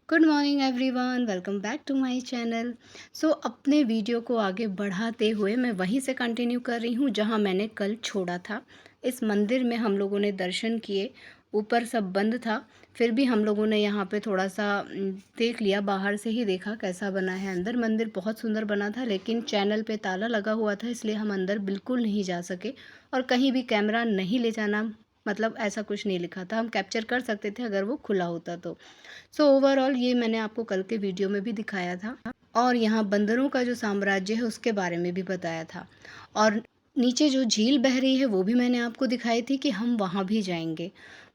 Good morning everyone, welcome back to my channel. अपने video को आगे बढ़ाते हुए मैं वहीं से कंटिन्यू कर रही हूँ जहाँ मैंने कल छोड़ा था। इस मंदिर में हम लोगों ने दर्शन किए। ऊपर सब बंद था, फिर भी हम लोगों ने यहाँ पे थोड़ा सा देख लिया, बाहर से ही देखा कैसा बना है। अंदर मंदिर बहुत सुंदर बना था, लेकिन चैनल पे ताला लगा हुआ था, इसलिए हम अंदर बिल्कुल नहीं जा सके। और कहीं भी कैमरा नहीं ले जाना, मतलब ऐसा कुछ नहीं लिखा था। हम कैप्चर कर सकते थे अगर वो खुला होता तो। ओवरऑल ये मैंने आपको कल के वीडियो में भी दिखाया था, और यहाँ बंदरों का जो साम्राज्य है उसके बारे में भी बताया था। और नीचे जो झील बह रही है वो भी मैंने आपको दिखाई थी कि हम वहाँ भी जाएंगे।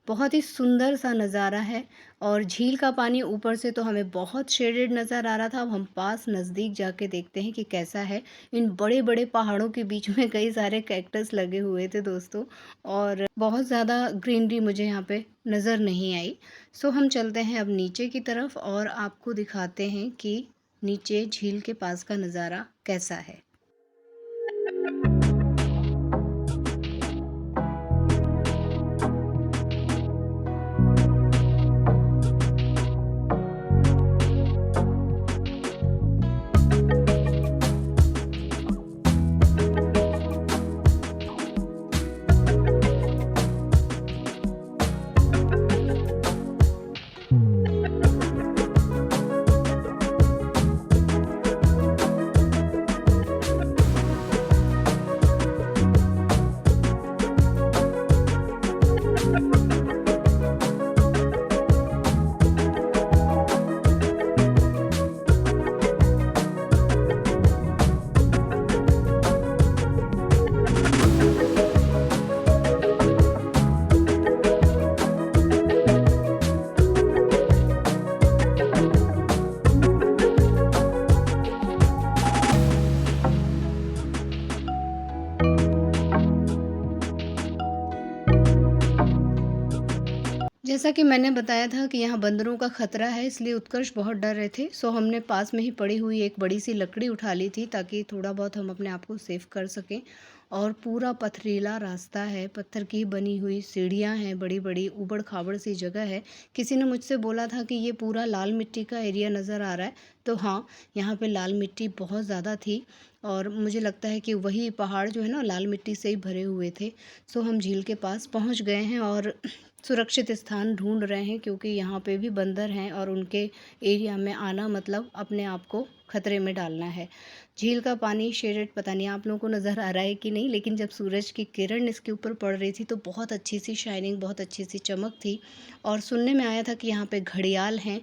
बहुत ही सुंदर सा नज़ारा है। और झील का पानी ऊपर से तो हमें बहुत शेडेड नज़र आ रहा था। अब हम पास नज़दीक जाके देखते हैं कि कैसा है। इन बड़े बड़े पहाड़ों के बीच में कई सारे कैक्टस लगे हुए थे दोस्तों, और बहुत ज़्यादा ग्रीनरी मुझे यहाँ पे नज़र नहीं आई। हम चलते हैं अब नीचे की तरफ और आपको दिखाते हैं कि नीचे झील के पास का नज़ारा कैसा है। जैसा कि मैंने बताया था कि यहाँ बंदरों का खतरा है, इसलिए उत्कर्ष बहुत डर रहे थे। हमने पास में ही पड़ी हुई एक बड़ी सी लकड़ी उठा ली थी, ताकि थोड़ा बहुत हम अपने आप को सेफ कर सकें। और पूरा पथरीला रास्ता है, पत्थर की बनी हुई सीढ़ियाँ हैं, बड़ी बड़ी ऊबड़ खाबड़ सी जगह है। किसी ने मुझसे बोला था कि ये पूरा लाल मिट्टी का एरिया नज़र आ रहा है, तो हाँ, यहाँ पे लाल मिट्टी बहुत ज़्यादा थी। और मुझे लगता है कि वही पहाड़ जो है ना, लाल मिट्टी से ही भरे हुए थे। हम झील के पास पहुँच गए हैं और सुरक्षित स्थान ढूंढ रहे हैं, क्योंकि यहाँ पे भी बंदर हैं और उनके एरिया में आना मतलब अपने आप को खतरे में डालना है। झील का पानी शेडेड, पता नहीं आप लोगों को नज़र आ रहा है कि नहीं, लेकिन जब सूरज की किरण इसके ऊपर पड़ रही थी तो बहुत अच्छी सी शाइनिंग, बहुत अच्छी सी चमक थी। और सुनने में आया था कि यहाँ पे घड़ियाल हैं।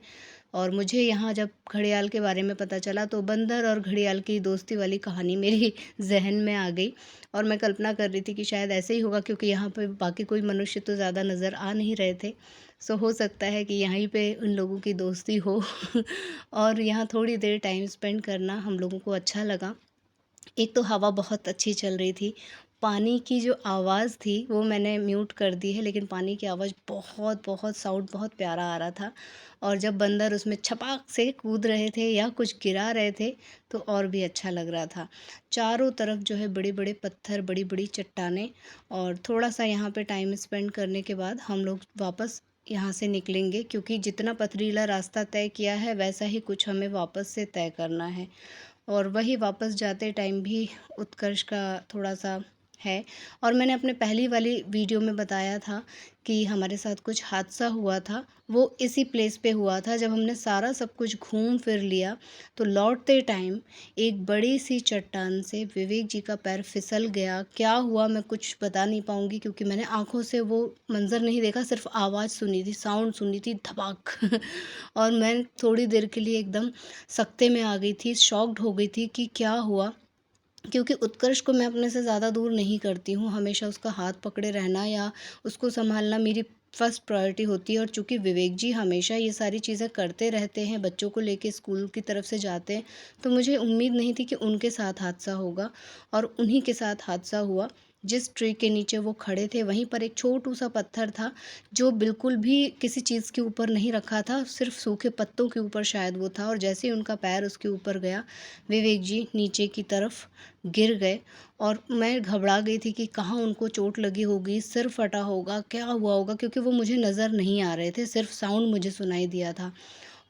और मुझे यहाँ जब घड़ियाल के बारे में पता चला तो बंदर और घड़ियाल की दोस्ती वाली कहानी मेरी जहन में आ गई। और मैं कल्पना कर रही थी कि शायद ऐसे ही होगा, क्योंकि यहाँ पे बाकी कोई मनुष्य तो ज़्यादा नज़र आ नहीं रहे थे। हो सकता है कि यहीं पे उन लोगों की दोस्ती हो। और यहाँ थोड़ी देर टाइम स्पेंड करना हम लोगों को अच्छा लगा। एक तो हवा बहुत अच्छी चल रही थी। पानी की जो आवाज़ थी वो मैंने म्यूट कर दी है, लेकिन पानी की आवाज़ बहुत बहुत साउंड बहुत प्यारा आ रहा था। और जब बंदर उसमें छपाक से कूद रहे थे या कुछ गिरा रहे थे तो और भी अच्छा लग रहा था। चारों तरफ जो है बड़े बड़े पत्थर, बड़ी बड़ी चट्टानें। और थोड़ा सा यहाँ पे टाइम स्पेंड करने के बाद हम लोग वापस यहाँ से निकलेंगे, क्योंकि जितना पथरीला रास्ता तय किया है वैसा ही कुछ हमें वापस से तय करना है। और वही वापस जाते टाइम भी उत्कर्ष का थोड़ा-सा है। और मैंने अपने पहली वाली वीडियो में बताया था कि हमारे साथ कुछ हादसा हुआ था, वो इसी प्लेस पे हुआ था। जब हमने सारा सब कुछ घूम फिर लिया, तो लौटते टाइम एक बड़ी-सी चट्टान से विवेक जी का पैर फिसल गया। क्या हुआ मैं कुछ बता नहीं पाऊँगी, क्योंकि मैंने आँखों से वो मंज़र नहीं देखा, सिर्फ़ आवाज़ सुनी थी, साउंड सुनी थी, धपाक। और मैं थोड़ी देर के लिए एकदम सकते में आ गई थी, शॉक्ड हो गई थी कि क्या हुआ? क्योंकि उत्कर्ष को मैं अपने से ज़्यादा दूर नहीं करती हूँ, हमेशा उसका हाथ पकड़े रहना या उसको सँभालना मेरी फर्स्ट प्रायोरिटी होती है। और चूँकि विवेक जी हमेशा ये सारी चीज़ें करते रहते हैं, बच्चों को लेके स्कूल की तरफ से जाते हैं, तो मुझे उम्मीद नहीं थी कि उनके साथ हादसा होगा। और उन्हीं के साथ हादसा हुआ। जिस ट्री के नीचे वो खड़े थे वहीं पर एक छोटू-सा पत्थर था, जो बिल्कुल भी किसी चीज़ के ऊपर नहीं रखा था, सिर्फ़ सूखे पत्तों के ऊपर शायद वो था। और जैसे ही उनका पैर उसके ऊपर गया, विवेक जी नीचे की तरफ गिर गए। और मैं घबरा गई थी कि कहाँ उनको चोट लगी होगी, सिर फटा होगा, क्या हुआ होगा, क्योंकि वो मुझे नज़र नहीं आ रहे थे, सिर्फ़ साउंड मुझे सुनाई दिया था।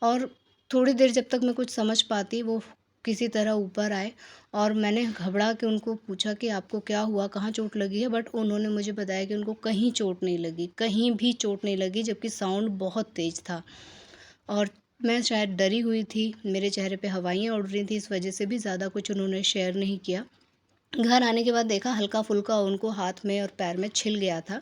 और थोड़ी देर जब तक मैं कुछ समझ पाती, वो किसी तरह ऊपर आए और मैंने घबरा के उनको पूछा कि आपको क्या हुआ, कहाँ चोट लगी है? बट उन्होंने मुझे बताया कि उनको कहीं चोट नहीं लगी, कहीं भी चोट नहीं लगी, जबकि साउंड बहुत तेज़ था। और मैं शायद डरी हुई थी, मेरे चेहरे पे हवाइयाँ उड़ रही थी, इस वजह से भी ज़्यादा कुछ उन्होंने शेयर नहीं किया। घर आने के बाद देखा हल्का-फुल्का उनको हाथ में और पैर में छिल गया था,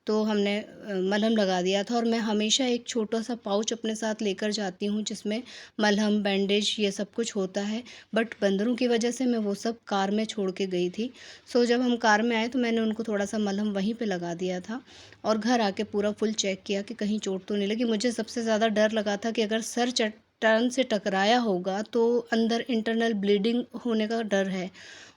तो हमने मलहम लगा दिया था। और मैं हमेशा एक छोटा-सा पाउच अपने साथ लेकर जाती हूँ जिसमें मलहम, बैंडेज ये सब कुछ होता है। बट बंदरों की वजह से मैं वो सब कार में छोड़ के गई थी। सो जब हम कार में आए तो मैंने उनको थोड़ा-सा मलहम वहीं पे लगा दिया था और घर आके पूरा फुल चेक किया कि कहीं चोट तो नहीं लगी। मुझे सबसे ज़्यादा डर लगा था कि अगर सर चट्टान से टकराया होगा तो अंदर इंटरनल ब्लीडिंग होने का डर है।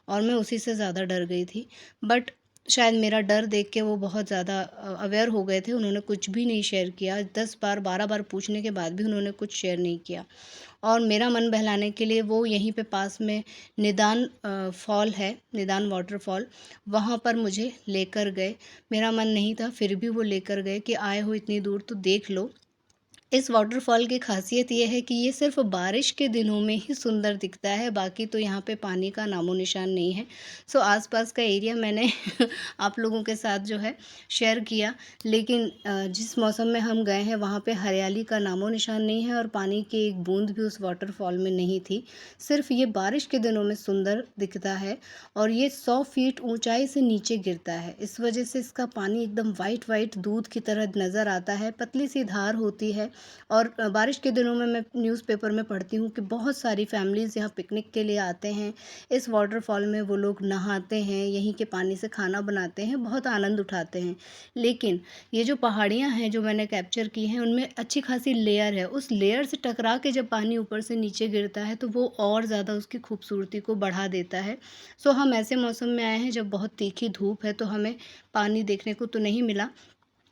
और मैं उसी से ज़्यादा डर गई थी। बट शायद मेरा डर देख के वो बहुत ज़्यादा अवेयर हो गए थे, उन्होंने कुछ भी नहीं शेयर किया। 10 बार 12 बार पूछने के बाद भी उन्होंने कुछ शेयर नहीं किया। और मेरा मन बहलाने के लिए वो यहीं पे पास में निदान फॉल है, निदान वाटरफॉल, वहाँ पर मुझे लेकर गए। मेरा मन नहीं था फिर भी वो लेकर गए कि आए हो इतनी दूर तो देख लो। इस वाटरफॉल की ख़ासियत ये है कि ये सिर्फ़ बारिश के दिनों में ही सुंदर दिखता है, बाकी तो यहाँ पे पानी का नामो-निशान नहीं है। सो आस-पास का एरिया मैंने आप लोगों के साथ जो है शेयर किया, लेकिन जिस मौसम में हम गए हैं वहाँ पे हरियाली का नामो-निशान नहीं है और पानी की एक बूँद भी उस वाटरफॉल में नहीं थी। सिर्फ़ ये बारिश के दिनों में सुंदर दिखता है और ये 100 फीट ऊँचाई से नीचे गिरता है। इस वजह से इसका पानी एकदम व्हाइट-व्हाइट दूध की तरह नज़र आता है, पतली-सी धार होती है। और बारिश के दिनों में मैं न्यूज़पेपर में पढ़ती हूँ कि बहुत सारी फैमिलीज़ यहाँ पिकनिक के लिए आते हैं। इस वाटरफॉल में वो लोग नहाते हैं, यहीं के पानी से खाना बनाते हैं, बहुत आनंद उठाते हैं। लेकिन ये जो पहाड़ियाँ हैं जो मैंने कैप्चर की हैं उनमें अच्छी खासी लेयर है। उस लेयर से टकरा के जब पानी ऊपर से नीचे गिरता है तो वो और ज़्यादा उसकी खूबसूरती को बढ़ा देता है। सो हम ऐसे मौसम में आए हैं जब बहुत तीखी धूप है, तो हमें पानी देखने को तो नहीं मिला।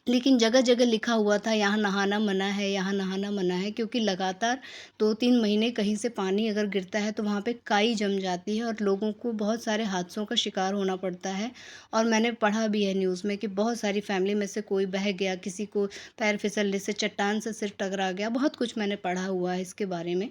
लेकिन जगह-जगह लिखा हुआ था यहाँ नहाना मना है, यहाँ नहाना मना है, क्योंकि लगातार 2-3 महीने कहीं से पानी अगर गिरता है तो वहाँ पे काई जम जाती है और लोगों को बहुत सारे हादसों का शिकार होना पड़ता है। और मैंने पढ़ा भी है न्यूज़ में कि बहुत सारी फैमिली में से कोई बह गया, किसी को पैर फिसलने से चट्टान से सिर टकरा गया, बहुत कुछ मैंने पढ़ा हुआ है इसके बारे में।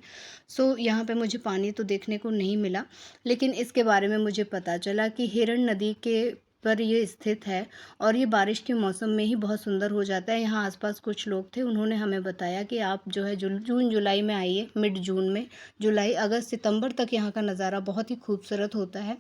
सो यहाँ पे मुझे पानी तो देखने को नहीं मिला, लेकिन इसके बारे में मुझे पता चला कि हिरण नदी के पर ये स्थित है और ये बारिश के मौसम में ही बहुत सुंदर हो जाता है। यहाँ आसपास कुछ लोग थे, उन्होंने हमें बताया कि आप जो है जून जुलाई में आइए, मिड जून में, जुलाई अगस्त सितंबर तक यहाँ का नज़ारा बहुत ही खूबसूरत होता है।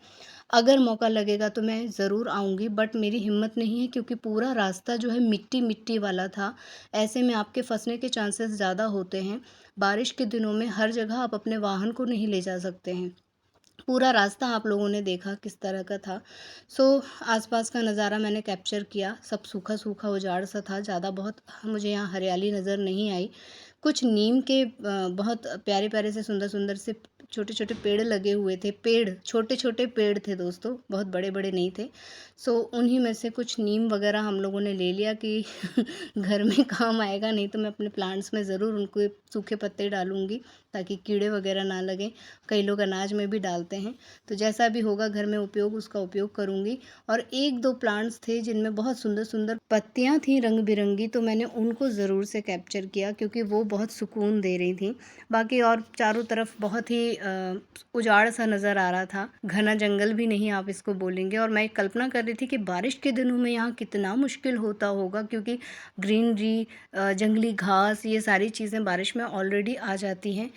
अगर मौका लगेगा तो मैं ज़रूर आऊँगी, बट मेरी हिम्मत नहीं है क्योंकि पूरा रास्ता जो है मिट्टी मिट्टी वाला था। ऐसे में आपके फंसने के चांसेस ज़्यादा होते हैं। बारिश के दिनों में हर जगह आप अपने वाहन को नहीं ले जा सकते हैं। पूरा रास्ता आप लोगों ने देखा किस तरह का था। सो आसपास का नज़ारा मैंने कैप्चर किया, सब सूखा-सूखा उजाड़ सा था, ज़्यादा बहुत मुझे यहाँ हरियाली नज़र नहीं आई। कुछ नीम के बहुत प्यारे-प्यारे से सुंदर-सुंदर से छोटे-छोटे पेड़ लगे हुए थे। पेड़, छोटे-छोटे पेड़ थे दोस्तों, बहुत बड़े-बड़े नहीं थे। सो उन्हीं में से कुछ नीम वगैरह हम लोगों ने ले लिया कि घर में काम आएगा, नहीं तो मैं अपने प्लांट्स में ज़रूर उनको सूखे पत्ते डालूँगी ताकि कीड़े वगैरह ना लगें। कई लोग अनाज में भी डालते हैं, तो जैसा भी होगा घर में उपयोग उसका उपयोग करूँगी। और 1-2 प्लांट्स थे जिनमें बहुत सुंदर-सुंदर पत्तियाँ थी रंग-बिरंगी, तो मैंने उनको ज़रूर से कैप्चर किया क्योंकि वो बहुत सुकून दे रही थीं। बाकी और चारों तरफ बहुत ही उजाड़ सा नज़र आ रहा था, घना जंगल भी नहीं आप इसको बोलेंगे। और मैं कल्पना कर रही थी कि बारिश के दिनों में यहाँ कितना मुश्किल होता होगा, क्योंकि ग्रीनरी, जंगली घास, ये सारी चीज़ें बारिश में ऑलरेडी आ जाती हैं।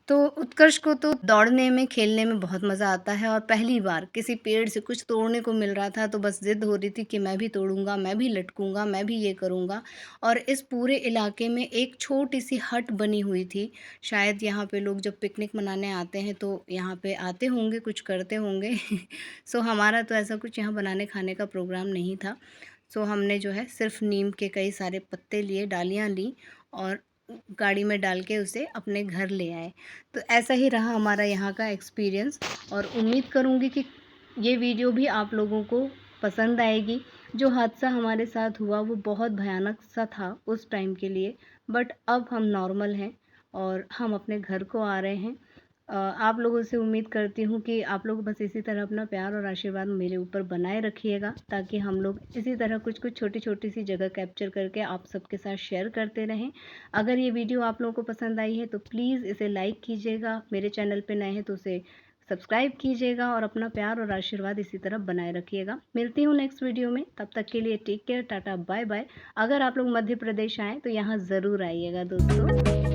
तो उत्कर्ष को तो दौड़ने में, खेलने में बहुत मज़ा आता है और पहली बार किसी पेड़ से कुछ तोड़ने को मिल रहा था तो बस ज़िद हो रही थी कि मैं भी तोड़ूँगा, मैं भी लटकूँगा, मैं भी ये करूँगा। और इस पूरे इलाके में एक छोटी-सी हट बनी हुई थी। शायद यहाँ पे लोग जब पिकनिक मनाने आते हैं तो यहाँ पे आते होंगे, कुछ करते होंगे। सो हमारा तो ऐसा कुछ यहाँ बनाने खाने का प्रोग्राम नहीं था। सो हमने जो है सिर्फ़ नीम के कई सारे पत्ते लिए, डालियाँ लीं और गाड़ी में डाल के उसे अपने घर ले आए। तो ऐसा ही रहा हमारा यहाँ का एक्सपीरियंस और उम्मीद करूँगी कि ये वीडियो भी आप लोगों को पसंद आएगी। जो हादसा हमारे साथ हुआ वो बहुत भयानक सा था उस टाइम के लिए, बट अब हम नॉर्मल हैं और हम अपने घर को आ रहे हैं। आप लोगों से उम्मीद करती हूँ कि आप लोग बस इसी तरह अपना प्यार और आशीर्वाद मेरे ऊपर बनाए रखिएगा, ताकि हम लोग इसी तरह कुछ-कुछ छोटी-छोटी सी जगह कैप्चर करके आप सबके साथ शेयर करते रहें। अगर ये वीडियो आप लोगों को पसंद आई है तो प्लीज़ इसे लाइक कीजिएगा, मेरे चैनल पे नए हैं तो उसे सब्सक्राइब कीजिएगा और अपना प्यार और आशीर्वाद इसी तरह बनाए रखिएगा। मिलती हूँ नेक्स्ट वीडियो में, तब तक के लिए take care, tata, bye bye. अगर आप लोग मध्य प्रदेश आएँ तो यहाँ ज़रूर आइएगा दोस्तों।